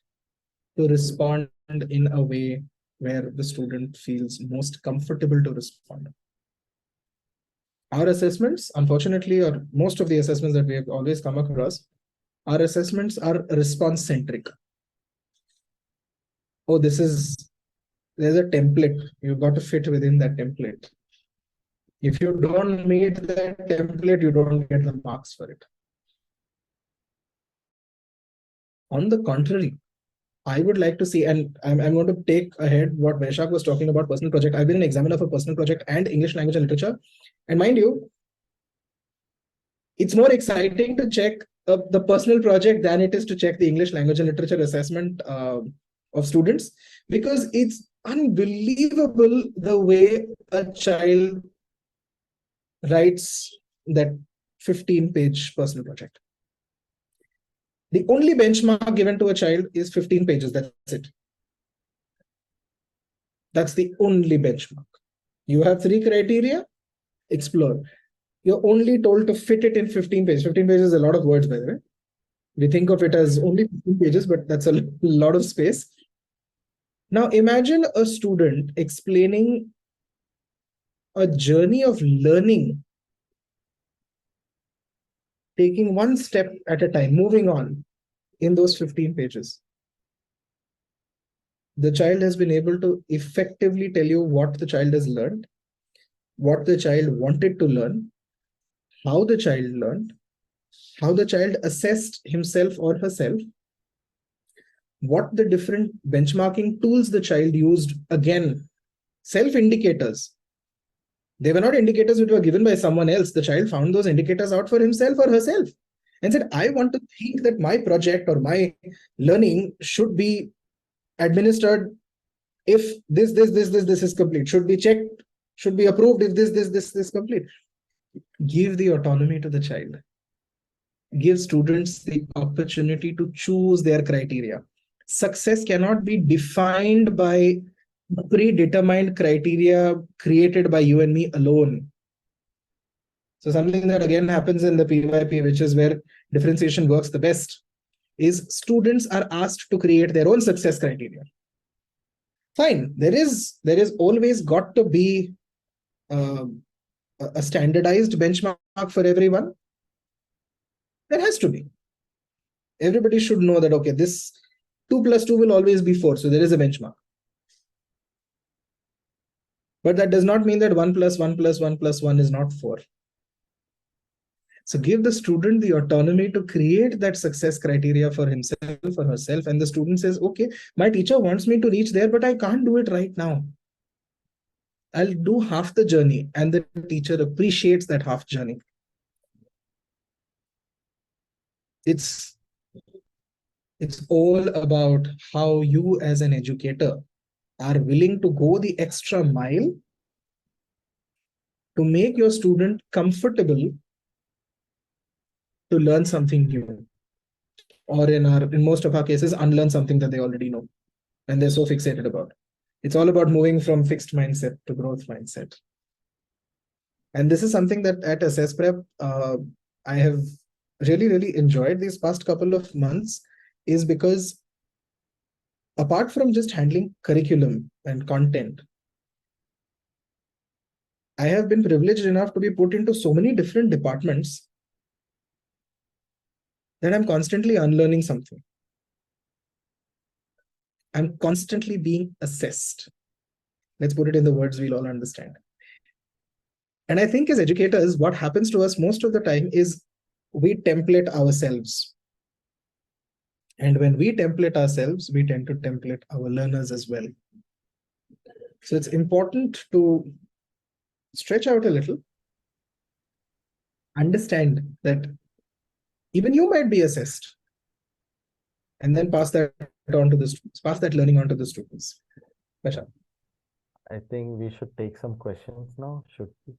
to respond in a way where the student feels most comfortable to respond. Our assessments, unfortunately, or most of the assessments that we have always come across, our assessments are response-centric. Oh, there's a template. You've got to fit within that template. If you don't meet that template, you don't get the marks for it. On the contrary, I would like to see, and I'm going to take ahead what Vaishak was talking about, personal project. I've been an examiner for personal project and English language and literature. And mind you, it's more exciting to check the personal project than it is to check the English language and literature assessment of students, because it's unbelievable the way a child writes that 15-page personal project. The only benchmark given to a child is 15 pages. That's it. That's the only benchmark. You have 3 criteria, explore. You're only told to fit it in 15 pages. 15 pages is a lot of words, by the way. We think of it as only 15 pages, but that's a lot of space. Now imagine a student explaining a journey of learning, taking one step at a time, moving on in those 15 pages. The child has been able to effectively tell you what the child has learned, what the child wanted to learn, how the child learned, how the child assessed himself or herself, what the different benchmarking tools the child used. Again, self-indicators. They were not indicators which were given by someone else. The child found those indicators out for himself or herself and said, I want to think that my project or my learning should be administered if this is complete, should be checked, should be approved if this is complete. Give the autonomy to the child. give students the opportunity to choose their criteria. Success cannot be defined by predetermined criteria created by you and me alone. So something that again happens in the PYP, which is where differentiation works the best, is students are asked to create their own success criteria. Fine, there is always got to be a standardized benchmark for everyone. There has to be. Everybody should know that, okay, this 2 plus 2 will always be 4. So there is a benchmark. But that does not mean that 1 plus 1 plus 1 plus 1 is not 4. So give the student the autonomy to create that success criteria for himself or herself. And the student says, okay, my teacher wants me to reach there, but I can't do it right now. I'll do half the journey. And the teacher appreciates that half journey. It's all about how you as an educator are willing to go the extra mile to make your student comfortable to learn something new, or in most of our cases, unlearn something that they already know and they're so fixated about. It's all about moving from fixed mindset to growth mindset. And this is something that at Assess Prep, I have really enjoyed these past couple of months, is because apart from just handling curriculum and content, I have been privileged enough to be put into so many different departments that I'm constantly unlearning something. I'm constantly being assessed. Let's put it in the words we'll all understand. And I think as educators, what happens to us most of the time is we template ourselves. And when we template ourselves, we tend to template our learners as well. So it's important to stretch out a little, understand that even you might be assessed, and then pass that on to the students, pass that learning on to the students. Vashak. I think we should take some questions now, should we?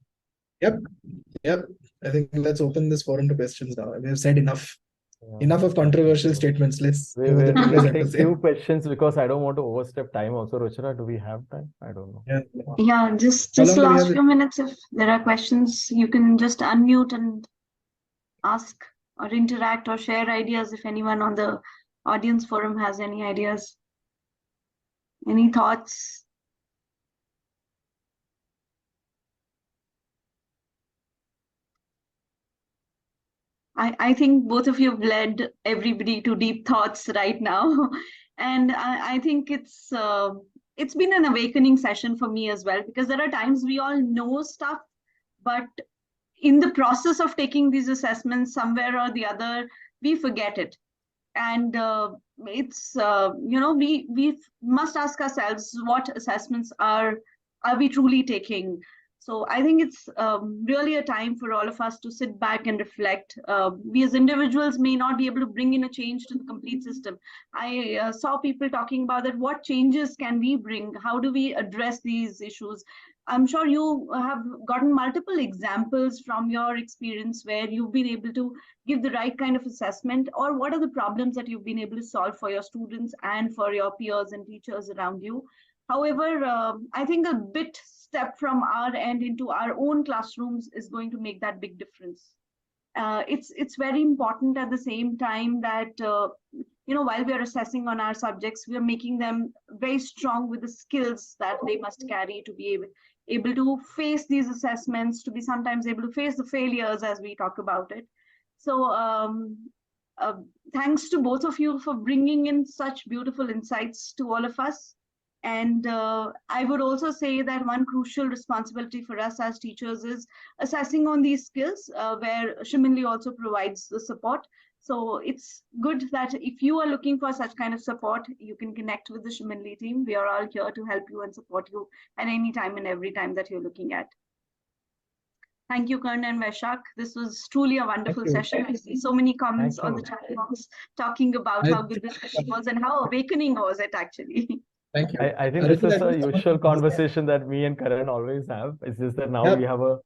Yep. I think let's open this forum to questions now. We have said enough. Yeah. Enough of controversial statements. Let's hear what the viewers have to take say. few questions because I don't want to overstep time also. Ruchira, do we have time? I don't know. Yeah, just How long do we last have? few minutes. If there are questions, you can just unmute and ask or interact or share ideas if anyone on the audience forum has any ideas. Any thoughts? I think both of you have led everybody to deep thoughts right now. And I think it's been an awakening session for me as well, because there are times we all know stuff, but in the process of taking these assessments, somewhere or the other, we forget it. And it's, we must ask ourselves, what assessments are we truly taking? So I think it's really a time for all of us to sit back and reflect. We as individuals may not be able to bring in a change to the complete system. I saw people talking about that. What changes can we bring? How do we address these issues? I'm sure you have gotten multiple examples from your experience where you've been able to give the right kind of assessment, or what are the problems that you've been able to solve for your students and for your peers and teachers around you. However, I think a bit step from our end into our own classrooms is going to make that big difference. It's very important at the same time that while we are assessing on our subjects, we are making them very strong with the skills that they must carry to be able to face these assessments, to be sometimes able to face the failures as we talk about it. So thanks to both of you for bringing in such beautiful insights to all of us. And I would also say that one crucial responsibility for us as teachers is assessing on these skills, where Shiminli also provides the support. So it's good that if you are looking for such kind of support, you can connect with the Shiminli team. We are all here to help you and support you at any time and every time that you're looking at. Thank you, Karn and Vaishak. This was truly a wonderful session. I see so many comments on the chat box talking about how good this session was and how awakening was it actually. Thank you. I think this is a usual conversation that me and Karan always have. It's just that now we have a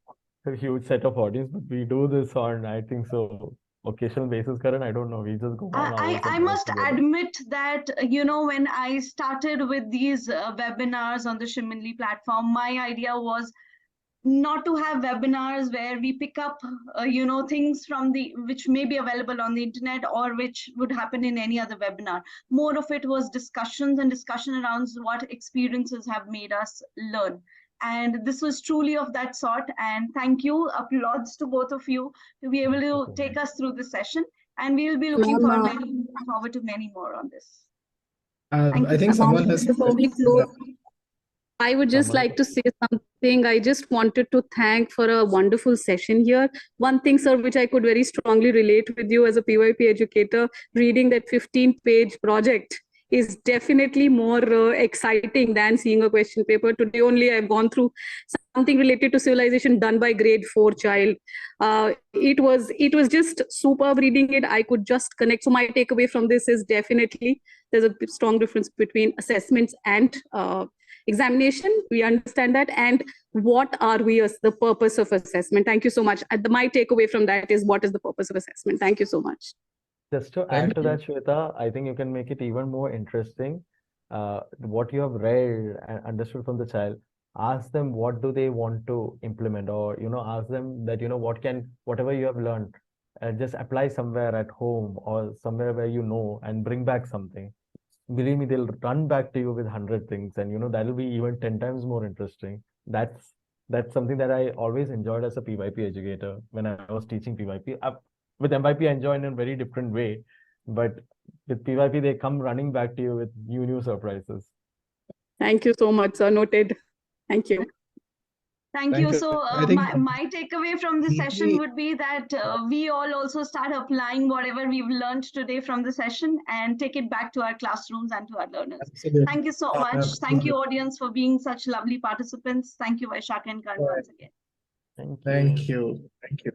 huge set of audience, but we do this on, I think so, occasional basis, Karan? I don't know. We just go on hours I and hours must together. admit that, you know, when I started with these webinars on the Shimminly platform, my idea was not to have webinars where we pick up, you know, things from the which may be available on the internet or which would happen in any other webinar. More of it was discussions and discussion around what experiences have made us learn. And this was truly of that sort. And thank you, applauds to both of you to be able to take us through this session. And we will be looking forward to many more on this. Thank I you think so much. someone has. Before we close, I would just Someone- like to say something. I just wanted to thank for a wonderful session here. One thing, sir, which I could very strongly relate with you as a PYP educator, reading that 15-page project is definitely more exciting than seeing a question paper. Today only I've gone through something related to civilization done by grade 4 child. It was just superb reading it. I could just connect. So my takeaway from this is definitely there's a strong difference between assessments and examination. We understand that. And what are we as the purpose of assessment? Thank you so much. My takeaway from that is what is the purpose of assessment? Thank you so much. Just to Thank add to you. that, Shweta, I think you can make it even more interesting. What you have read and understood from the child, ask them what do they want to implement, or ask them that whatever you have learned, just apply somewhere at home or somewhere where and bring back something. Believe me, they'll run back to you with 100 things, and that'll be even 10 times more interesting. That's something that I always enjoyed as a PYP educator when I was teaching PYP. With MYP, I enjoy in a very different way, but with PYP, they come running back to you with new surprises. Thank you so much, sir. Noted. Thank you. Thank Thank you. you. So I think my takeaway from the session would be that we all also start applying whatever we've learned today from the session and take it back to our classrooms and to our learners. absolutely. Thank you so much. Thank you, audience, for being such lovely participants. Thank you, Vaishak and Karan, once again. Thank you. Thank you. Thank you.